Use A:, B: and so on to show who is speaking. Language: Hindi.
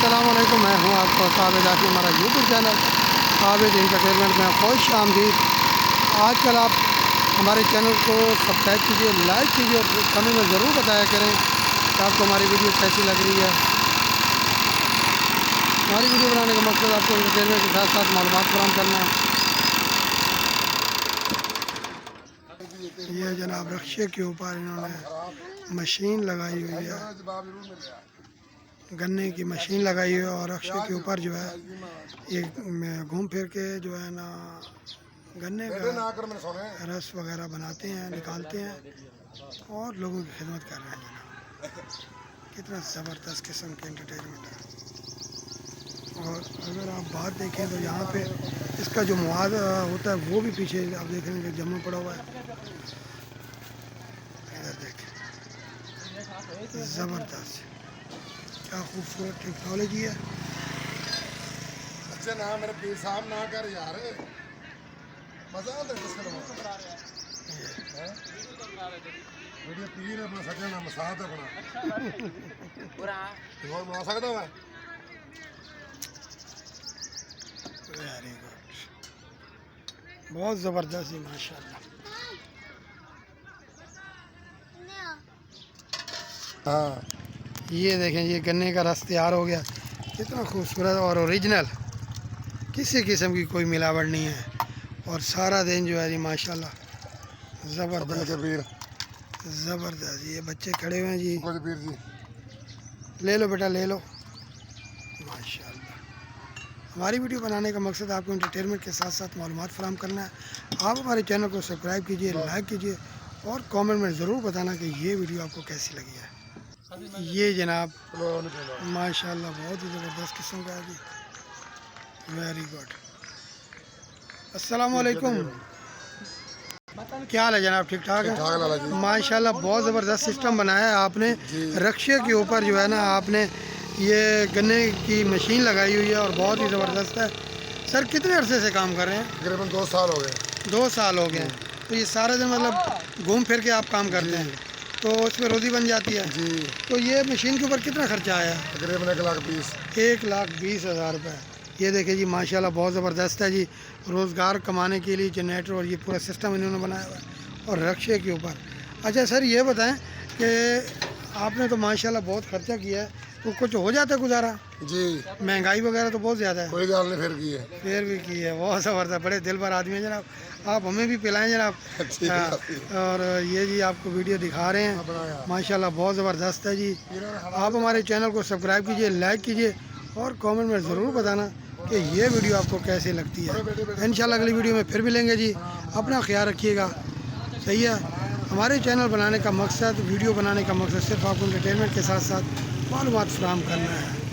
A: अस्सलाम वालेकुम, मैं हूं आपका आबिद आसिफ, हमारा यूट्यूब चैनल आबिद एंटरटेनमेंट में खुश आमदीद। आजकल आप हमारे चैनल को सब्सक्राइब कीजिए, लाइक कीजिए और कमेंट में ज़रूर बताया करें कि आपको हमारी वीडियो कैसी लग रही है। हमारी वीडियो बनाने का मकसद आपको एंटरटेनमेंट के साथ साथ मालूमात फराहम करना है। ये जनाब रक्शे के ऊपर इन्होंने मशीन लगाई हुई है, गन्ने की मशीन लगाई हुई है और रक्शे के ऊपर जो है ये घूम फिर के जो है ना गन्ने का रस वगैरह बनाते हैं, निकालते हैं और लोगों की खिदमत कर रहे हैं। जनाब कितना ज़बरदस्त किस्म के एंटरटेनमेंट है। और अगर आप बात देखें तो यहाँ पे इसका जो मवाद होता है वो भी पीछे आप देखेंगे जमा पड़ा हुआ है। इधर देखें, ज़बरदस्त, क्या खूबसूरत टेक्नोलॉजी है।
B: अच्छा ना मेरे पीर साहब ना कर यार, मजा आता है वीडियो पीर अपना सजा ना मसाद अपना और बना सकता मैं।
A: वेरी गुड, बहुत ज़बरदस्त है माशाल्लाह।
B: हाँ
A: ये देखें, ये गन्ने का रस तैयार हो गया, कितना खूबसूरत और ओरिजिनल, किसी किस्म की कोई मिलावट नहीं है। और सारा दिन जो है जी माशाल्लाह ज़बरदस्त ज़बरदस्त। ये बच्चे खड़े हुए हैं जी,
B: पीर जी
A: ले लो बेटा ले लो, माशाल्लाह। हमारी वीडियो बनाने का मकसद आपको एंटरटेनमेंट के साथ साथ मालूमात फराहम करना है। आप हमारे चैनल को सब्सक्राइब कीजिए, लाइक कीजिए और कमेंट में ज़रूर बताना कि ये वीडियो आपको कैसी लगी है। ये जनाब माशाल्लाह बहुत ही ज़बरदस्त किस्म का है जी, वेरी गुड। अस्सलाम वालेकुम, क्या हाल है जनाब? ठीक ठाक है माशाल्लाह। बहुत ज़बरदस्त सिस्टम बनाया है आपने। रक्शे के ऊपर जो है ना आपने ये गन्ने की मशीन लगाई हुई है और बहुत ही ज़बरदस्त है। सर कितने अरसे से काम कर रहे हैं?
B: तकरीबन 2 साल हो गए।
A: 2 साल हो गए हैं। तो ये सारा दिन मतलब घूम फिर के आप काम करते हैं तो उसमें रोज़ी बन जाती है
B: जी।
A: तो ये मशीन के ऊपर कितना खर्चा आया?
B: तकरीबन 1,20,000।
A: 1,20,000 रुपये। ये देखें जी माशाल्लाह बहुत ज़बरदस्त है जी। रोज़गार कमाने के लिए जनरेटर और ये पूरा सिस्टम इन्होंने बनाया हुआ है और रक्शे के ऊपर। अच्छा सर ये बताएं कि आपने तो माशाल्लाह बहुत खर्चा किया है, तो कुछ हो जाता है गुजारा?
B: जी
A: महंगाई वगैरह तो बहुत ज़्यादा है।
B: कोई गल नहीं, फिर की है,
A: फिर भी की है, बहुत ज़बरदस्त, बड़े दिल भर आदमी है जनाब। आप हमें भी पिलाएं जनाब। और ये जी आपको वीडियो दिखा रहे हैं, माशाल्लाह बहुत ज़बरदस्त है जी। आप हमारे चैनल को सब्सक्राइब कीजिए, लाइक कीजिए और कमेंट में ज़रूर बताना कि ये वीडियो आपको कैसी लगती है। इंशाल्लाह अगली वीडियो में फिर मिलेंगे जी। अपना ख्याल रखिएगा, सही है। हमारे चैनल बनाने का मकसद, वीडियो बनाने का मकसद सिर्फ आपको एंटरटेनमेंट के साथ साथ मालूमात फराहम करना है।